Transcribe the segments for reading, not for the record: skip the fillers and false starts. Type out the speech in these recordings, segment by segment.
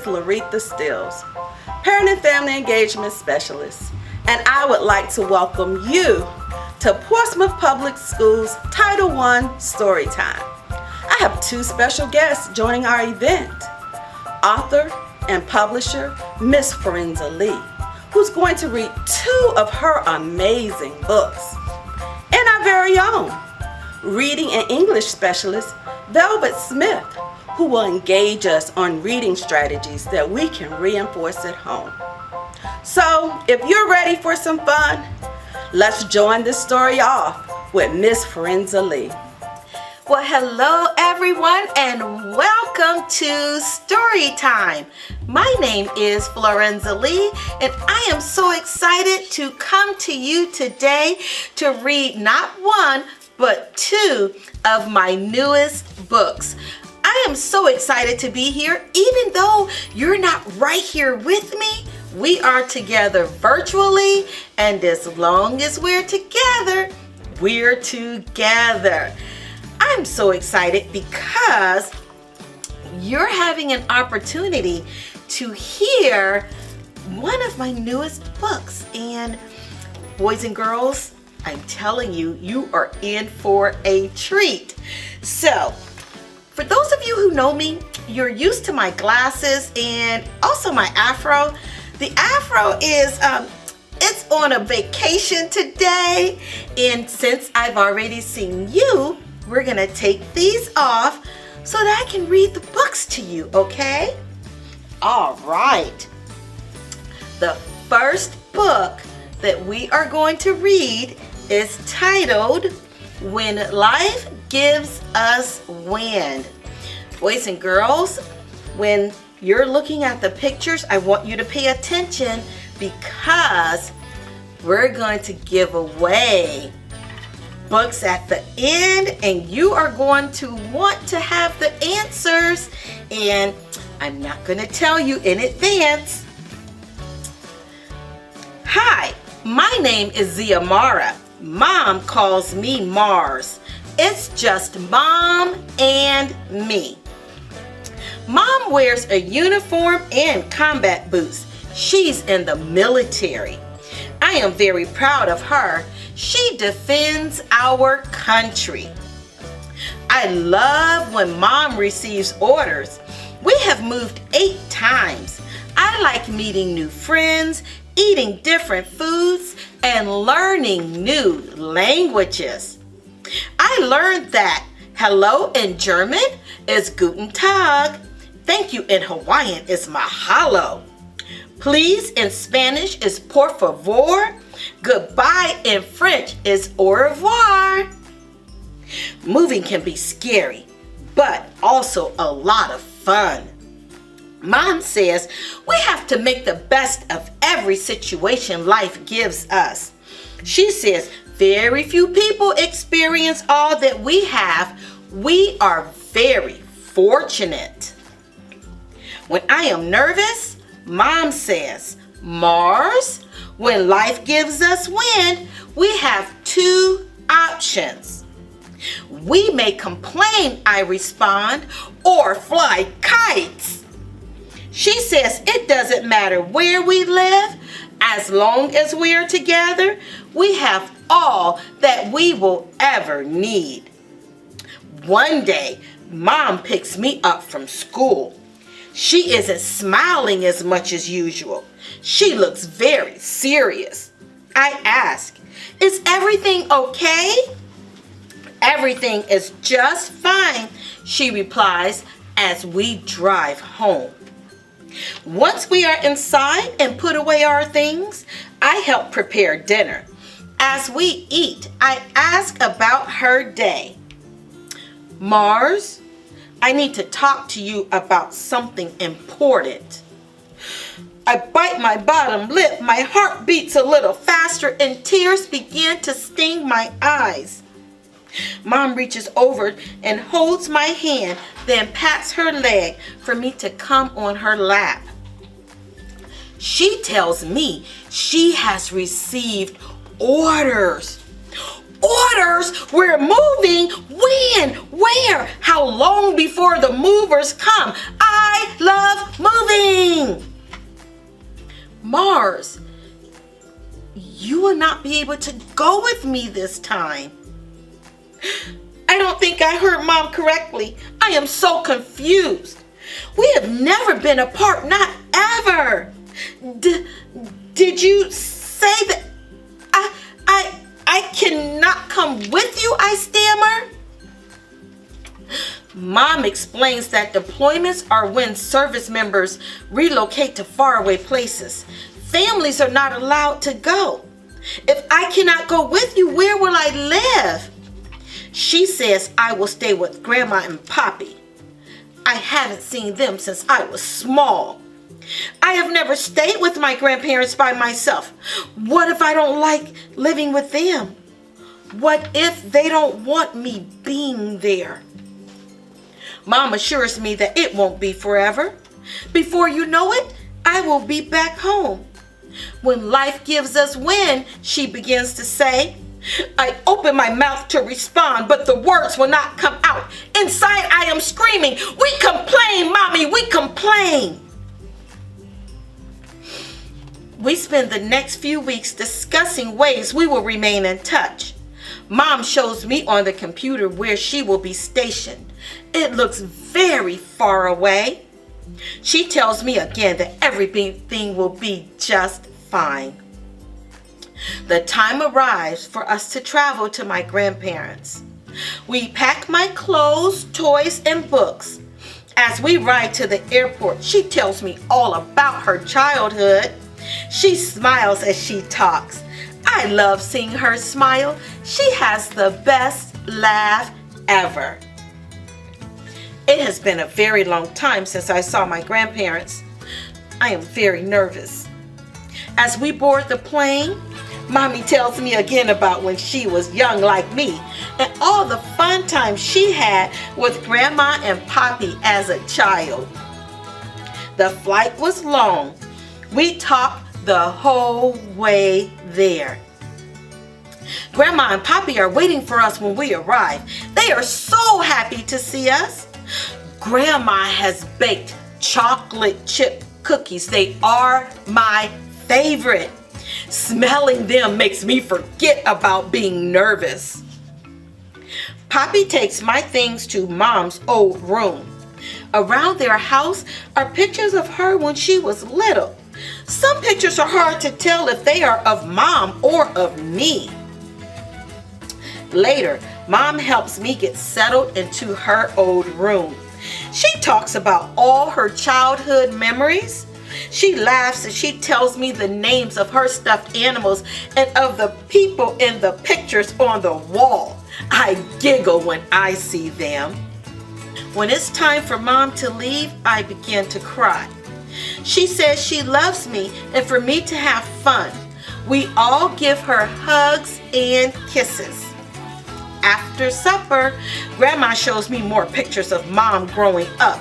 Laretha Stills, Parent and Family Engagement Specialist, and I would like to welcome you to Portsmouth Public Schools Title I Storytime. I have two special guests joining our event, author and publisher Miss Florenza Lee, who's going to read two of her amazing books, and our very own reading and English specialist Velvet Smith, who will engage us on reading strategies that we can reinforce at home. So if you're ready for some fun, let's join this story off with Miss Florenza Lee. Well, hello everyone and welcome to Story Time. My name is Florenza Lee and I am so excited to come to you today to read not one but two of my newest books. I am so excited to be here. Even though you're not right here with me, we are together virtually, and as long as we're together, we're together. I'm so excited because you're having an opportunity to hear one of my newest books. And boys and girls, I'm telling you, you are in for a treat. So, for those of you who know me, you're used to my glasses and also my afro. The afro is, it's on a vacation today. And since I've already seen you, we're gonna take these off so that I can read the books to you, okay? All right. The first book that we are going to read is titled When Life Gives Us Wind. Boys and girls, when you're looking at the pictures, I want you to pay attention because we're going to give away books at the end and you are going to want to have the answers, and I'm not going to tell you in advance. Hi, my name is Ziamara. Mom calls me Mars. It's just Mom and me. Mom wears a uniform and combat boots. She's in the military. I am very proud of her. She defends our country. I love when Mom receives orders. We have moved 8 times. I like meeting new friends, eating different foods, and learning new languages. I learned that hello in German is Guten Tag. Thank you in Hawaiian is mahalo. Please in Spanish is por favor. Goodbye in French is au revoir. Moving can be scary, but also a lot of fun. Mom says we have to make the best of every situation life gives us. She says very few people experience all that we have. We are very fortunate. When I am nervous, Mom says, Mars, when life gives us wind, we have 2 options. We may complain, I respond, or fly kites. She says it doesn't matter where we live, as long as we are together, we have all that we will ever need. One day, Mom picks me up from school. She isn't smiling as much as usual. She looks very serious. I ask, is everything okay? Everything is just fine, she replies as we drive home. Once we are inside and put away our things, I help prepare dinner. As we eat, I ask about her day. Mars, I need to talk to you about something important. I bite my bottom lip, my heart beats a little faster, and tears begin to sting my eyes. Mom reaches over and holds my hand, then pats her leg for me to come on her lap. She tells me she has received orders. Orders? We're moving. When? Where? How long before the movers come? I love moving. Mars, you will not be able to go with me this time. I don't think I heard Mom correctly. I am so confused. We have never been apart, not ever. Did you say that I cannot come with you? I stammer. Mom explains that deployments are when service members relocate to faraway places. Families are not allowed to go. If I cannot go with you, where will I live? She says I will stay with Grandma and Poppy. I haven't seen them since I was small. I have never stayed with my grandparents by myself. What if I don't like living with them? What if they don't want me being there? Mom assures me that it won't be forever. Before you know it, I will be back home. When life gives us wind, she begins to say, I open my mouth to respond, but the words will not come out. Inside, I am screaming, we complain, Mommy, we complain. We spend the next few weeks discussing ways we will remain in touch. Mom shows me on the computer where she will be stationed. It looks very far away. She tells me again that everything will be just fine. The time arrives for us to travel to my grandparents. We pack my clothes, toys, and books. As we ride to the airport, she tells me all about her childhood. She smiles as she talks. I love seeing her smile. She has the best laugh ever. It has been a very long time since I saw my grandparents. I am very nervous. As we board the plane, Mommy tells me again about when she was young like me and all the fun times she had with Grandma and Poppy as a child. The flight was long. We talked the whole way there. Grandma and Poppy are waiting for us when we arrive. They are so happy to see us. Grandma has baked chocolate chip cookies. They are my favorite. Smelling them makes me forget about being nervous. Poppy takes my things to Mom's old room. Around their house are pictures of her when she was little. Some pictures are hard to tell if they are of Mom or of me. Later, Mom helps me get settled into her old room. She talks about all her childhood memories. She laughs as she tells me the names of her stuffed animals and of the people in the pictures on the wall. I giggle when I see them. When it's time for Mom to leave, I begin to cry. She says she loves me and for me to have fun. We all give her hugs and kisses. After supper, Grandma shows me more pictures of Mom growing up.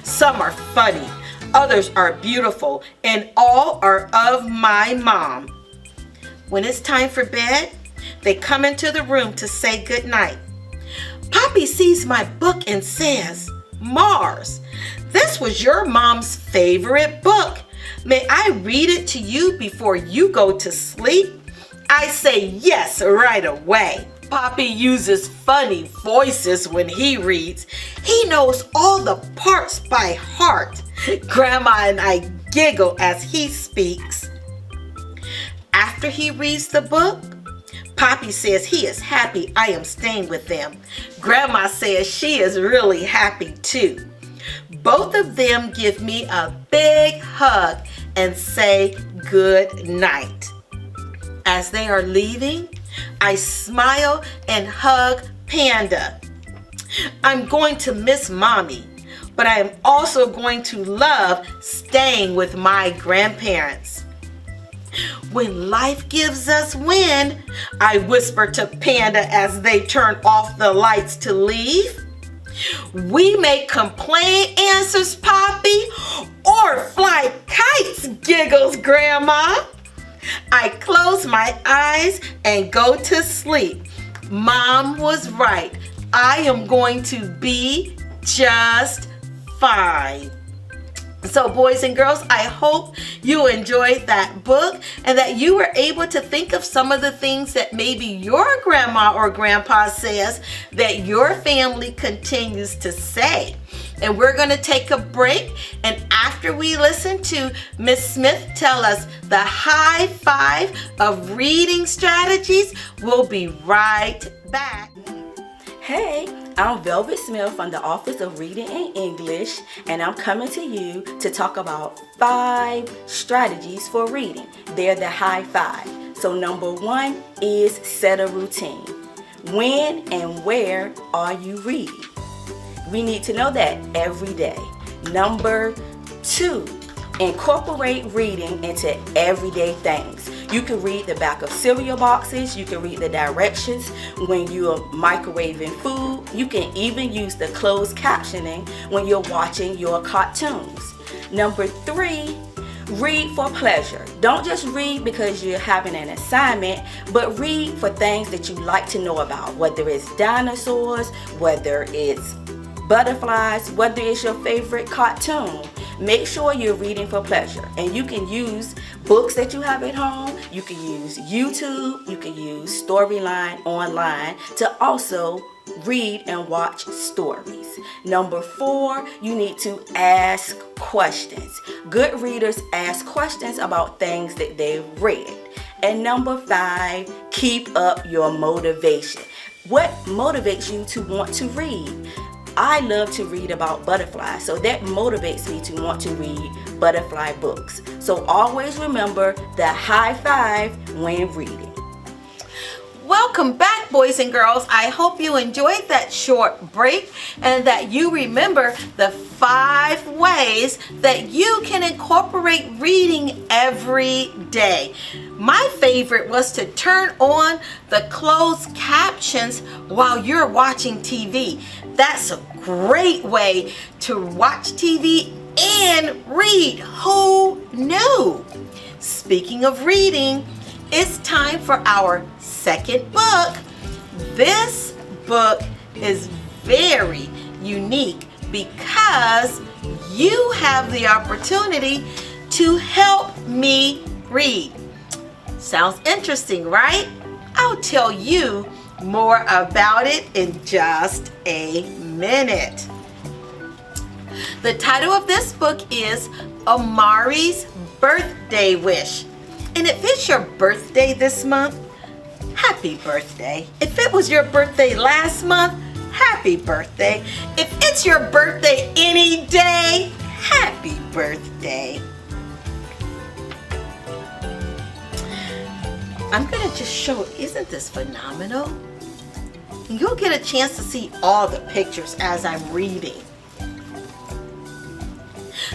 Some are funny, others are beautiful, and all are of my mom. When it's time for bed, they come into the room to say goodnight. Poppy sees my book and says, Mars, this was your mom's favorite book. May I read it to you before you go to sleep? I say yes right away. Poppy uses funny voices when he reads. He knows all the parts by heart. Grandma and I giggle as he speaks. After he reads the book, Poppy says he is happy I am staying with them. Grandma says she is really happy too. Both of them give me a big hug and say good night. As they are leaving, I smile and hug Panda. I'm going to miss Mommy, but I am also going to love staying with my grandparents. When life gives us wind, I whisper to Panda as they turn off the lights to leave. We may complain, answers Poppy, or fly kites, giggles Grandma. I close my eyes and go to sleep. Mom was right. I am going to be just fine. So boys and girls, I hope you enjoyed that book and that you were able to think of some of the things that maybe your grandma or grandpa says that your family continues to say. And we're going to take a break, and after we listen to Miss Smith tell us the high five of reading strategies, we'll be right back. Hey, I'm Velvet Smith from the Office of Reading and English, and I'm coming to you to talk about 5 strategies for reading. They're the high 5. So number 1 is set a routine. When and where are you reading? We need to know that every day. Number 2, incorporate reading into everyday things. You can read the back of cereal boxes. You can read the directions when you're microwaving food. You can even use the closed captioning when you're watching your cartoons. Number 3, read for pleasure. Don't just read because you're having an assignment, but read for things that you like to know about, whether it's dinosaurs, whether it's butterflies, whether it's your favorite cartoon. Make sure you're reading for pleasure. And you can use books that you have at home. You can use YouTube. You can use Storyline online to also read and watch stories. Number 4, you need to ask questions. Good readers ask questions about things that they've read. And number 5, keep up your motivation. What motivates you to want to read? I love to read about butterflies, so that motivates me to want to read butterfly books. So always remember the high 5 when reading. Welcome back, boys and girls. I hope you enjoyed that short break and that you remember the 5 ways that you can incorporate reading every day. My favorite was to turn on the closed captions while you're watching TV. That's a great way to watch TV and read. Who knew? Speaking of reading, it's time for our second book. This book is very unique because you have the opportunity to help me read. Sounds interesting, right? I'll tell you more about it in just a minute. The title of this book is Amari's Birthday Wish. And if it's your birthday this month, happy birthday. If it was your birthday last month, happy birthday. If it's your birthday any day, happy birthday. I'm going to just show, isn't this phenomenal? You'll get a chance to see all the pictures as I'm reading.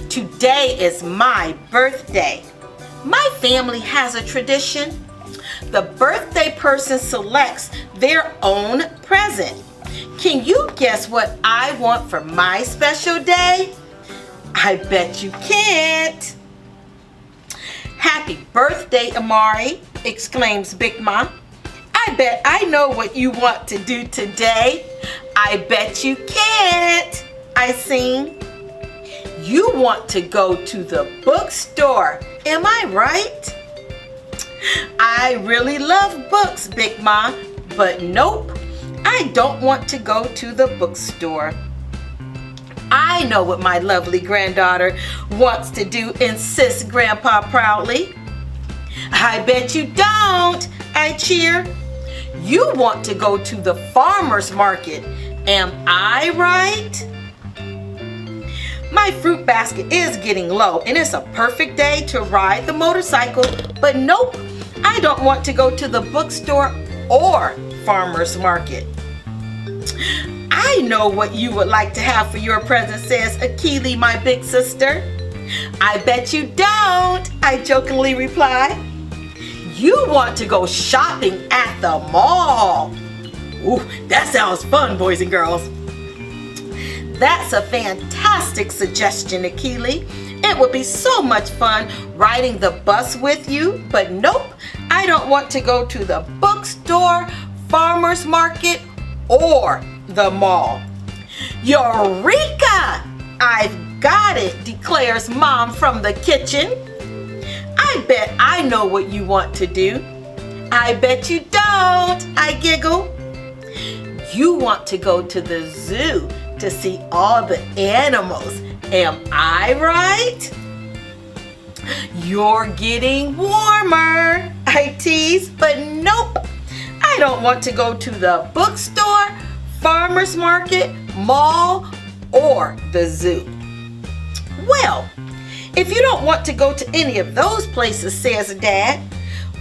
Today is my birthday. My family has a tradition. The birthday person selects their own present. Can you guess what I want for my special day? I bet you can't. Happy birthday, Amari, exclaims Big Mom. I bet I know what you want to do today. I bet you can't, I sing. You want to go to the bookstore, am I right? I really love books, Big Ma, but nope, I don't want to go to the bookstore. I know what my lovely granddaughter wants to do, insists Grandpa proudly. I bet you don't, I cheer. You want to go to the farmer's market, am I right? My fruit basket is getting low and it's a perfect day to ride the motorcycle, but nope, I don't want to go to the bookstore or farmer's market. I know what you would like to have for your present, says Akili, my big sister. I bet you don't, I jokingly reply. You want to go shopping at the mall. Ooh, that sounds fun, boys and girls. That's a fantastic suggestion, Akili. It would be so much fun riding the bus with you, but nope, I don't want to go to the bookstore, farmer's market, or the mall. Eureka! I've got it, declares Mom from the kitchen. I bet I know what you want to do. I bet you don't, I giggle. You want to go to the zoo to see all the animals. Am I right? You're getting warmer, I tease, but nope. I don't want to go to the bookstore, farmer's market, mall, or the zoo. Well, if you don't want to go to any of those places, says Dad,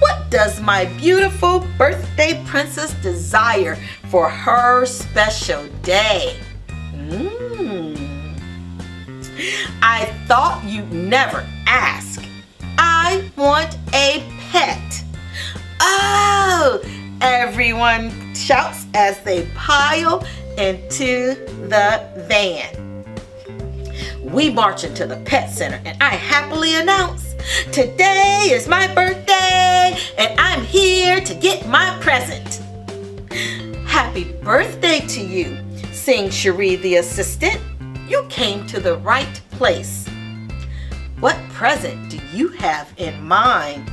what does my beautiful birthday princess desire for her special day? I thought you'd never ask. I want a pet. Oh, everyone shouts as they pile into the van. We march into the pet center and I happily announce, today is my birthday and I'm here to get my present. Happy birthday to you, sings Cherie the assistant. You came to the right place. What present do you have in mind?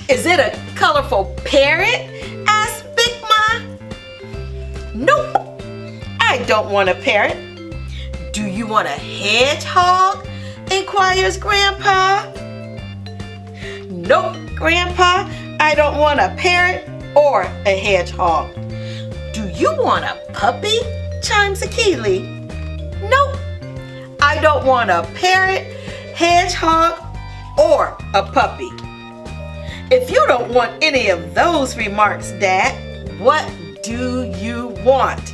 Is it a colorful parrot? Asked Big Ma. Nope, I don't want a parrot. Do you want a hedgehog? Inquires Grandpa. Nope, Grandpa, I don't want a parrot or a hedgehog. Do you want a puppy? Chimes Akili. Nope, I don't want a parrot, hedgehog, or a puppy. If you don't want any of those, remarks Dad, what do you want?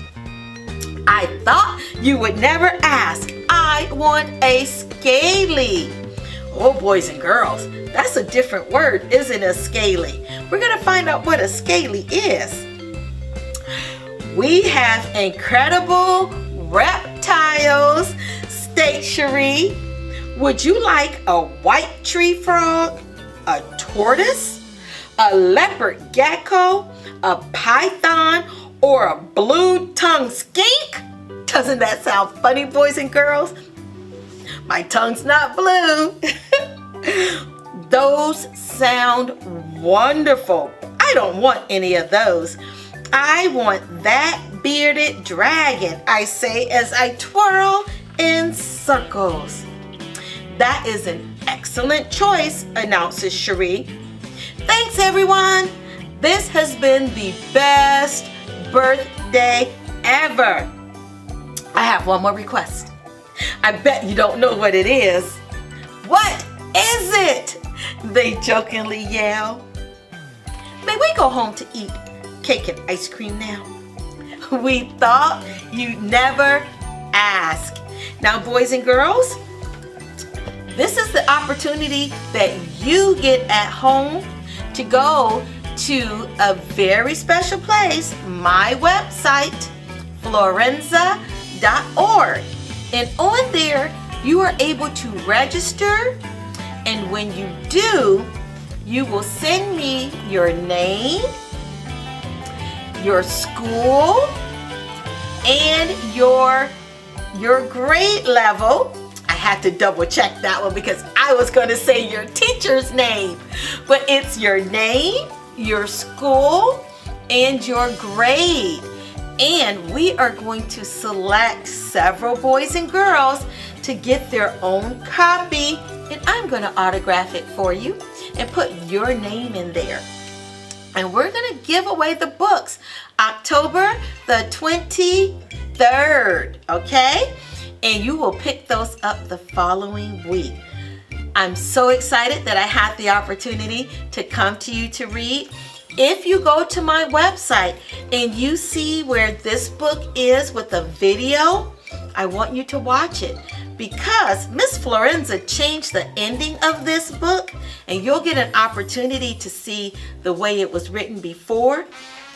I thought you would never ask. I want a scaly. Oh, boys and girls, that's a different word, isn't it, scaly? We're going to find out what a scaly is. We have incredible reptiles, states Cherie. Would you like a white tree frog, a tortoise, a leopard gecko, a python, or a blue-tongued skink? Doesn't that sound funny, boys and girls? My tongue's not blue. Those sound wonderful. I don't want any of those. I want that bearded dragon, I say as I twirl in circles. That is an excellent choice, announces Cherie. Thanks, everyone. This has been the best birthday ever. I have one more request. I bet you don't know what it is. What is it? They jokingly yell. May we go home to eat cake and ice cream now? We thought you'd never ask. Now, boys and girls, this is the opportunity that you get at home to go to a very special place, my website, Florenza.org. And on there, you are able to register. And when you do, you will send me your name, your school, and your grade level. I had to double check that one because I was going to say your teacher's name. But it's your name, your school, and your grade. And we are going to select several boys and girls to get their own copy. And I'm going to autograph it for you and put your name in there. And we're going to give away the books October the 23rd, okay? And you will pick those up the following week. I'm so excited that I had the opportunity to come to you to read. If you go to my website and you see where this book is with a video, I want you to watch it because Miss Florenza changed the ending of this book, and you'll get an opportunity to see the way it was written before,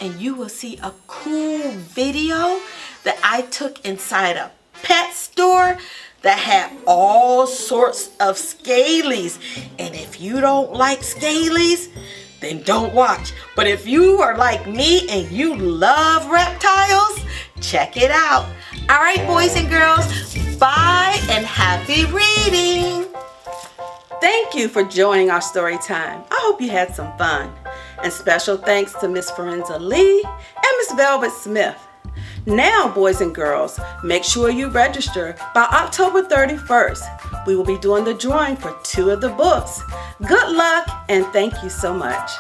and you will see a cool video that I took inside a pet store that had all sorts of scalies. And if you don't like scalies, then don't watch. But if you are like me and you love reptiles, check it out. All right, boys and girls, bye and happy reading. Thank you for joining our story time. I hope you had some fun. And special thanks to Miss Florenza Lee and Miss Velvet Smith. Now, boys and girls, make sure you register by October 31st. We will be doing the drawing for 2 of the books. Good luck and thank you so much.